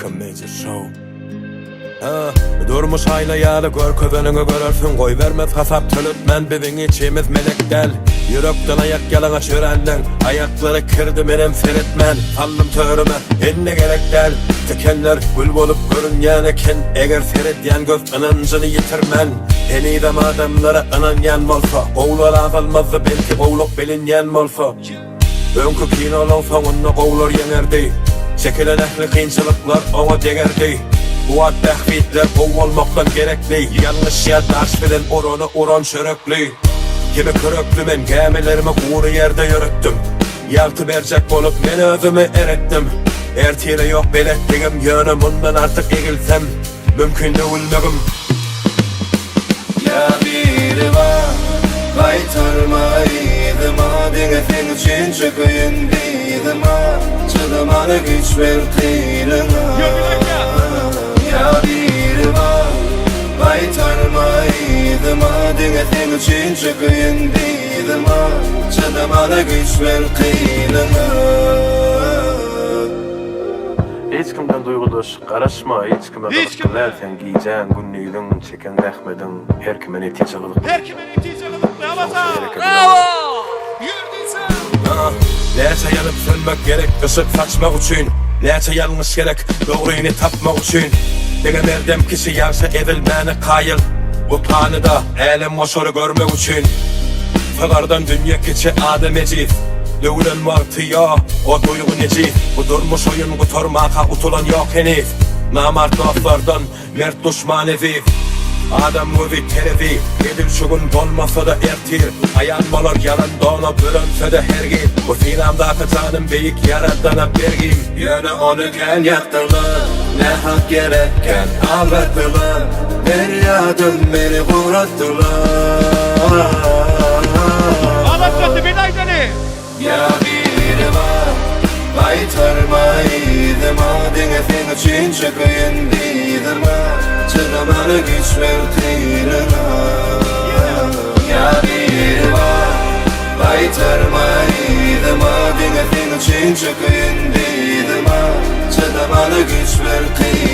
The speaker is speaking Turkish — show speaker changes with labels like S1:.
S1: Welcome Major Show. Durmuş aylayalı gör kövenini görürsün. Koy vermez hasap tölütmen bizim içimiz melektel. Yürekten ayak yalana çörenden ayakları kırdı benim feritmen. Aldım törüme enne gerekler. Tekenler gül bolup görünyen eken. Eğer ferityen göz anancını yitirmen. En idam adamlara ananyan olsa oğlar azalmazdı belki oğluk bilinyen olsa. Önkü kinolun sonunda oğlar yenerdi. Çekilen ehli kıyınçılıklar ona degerdi. Bu ad behbitler olmaktan gerekli. Yanlış ya daş bilen oranı oran çöröklü. Gibi köröklü ben gemilerimi uğru yerde yürüttüm. Yaltı bercek olup men özümü erettim. Ertiyle yok belettiğim yönümünden artık egilsem mümkün de ulmegim.
S2: Ya biri var kaytarmaydım adine sen için çıkıyındaydım Çıdımanı güç ver kıyrına. Ya biri var kaytarmaydım adine sen için çıkıyındaydım Çıdımanı güç ver kıyrına.
S1: Hiç kimden duyguluş karışma, hiç kime kılıktılar. Sen giyeceğin günlüğün, çeken zahmedin. Her kime netice kılık.
S3: Her kime netice kılık. Bravo! Yürüdüysen!
S1: Neyse yanıp sönmek gerek, ışık saçmak için. Neyse yanlış gerek, doğruyunu tapmak için. Dene merdem kişi yarsa edilmeni kayıl. Bu tanıda elim moşoru görmek için. Fıkardan dünya keçi adem eciz. Dövülen vartı ya, o duygu neci. Bu durmuş oyun kuturmaka utulan yok henüz. Namart laflardan mert düşman eziz. Adam müzik terezi, edil şugun dolmasa da ertir. Ayanmalar yalan dona bölünse de her gün. Bu sinamdaki canım büyük yaradana bergim. Yöne onu gen yaktılar, ne hak gerekken ağlattılar. Feryadım beni vurattılar.
S3: Ağlatmadı beni aydını.
S2: Ya biri var kaytarmaydım adine sen için çıkıyındaydım Çıdımanı güç ver kıyrına. Ya biri var kaytarmaydım adine sen için çıkıyındaydım Çıdımanı güç ver kıyrına.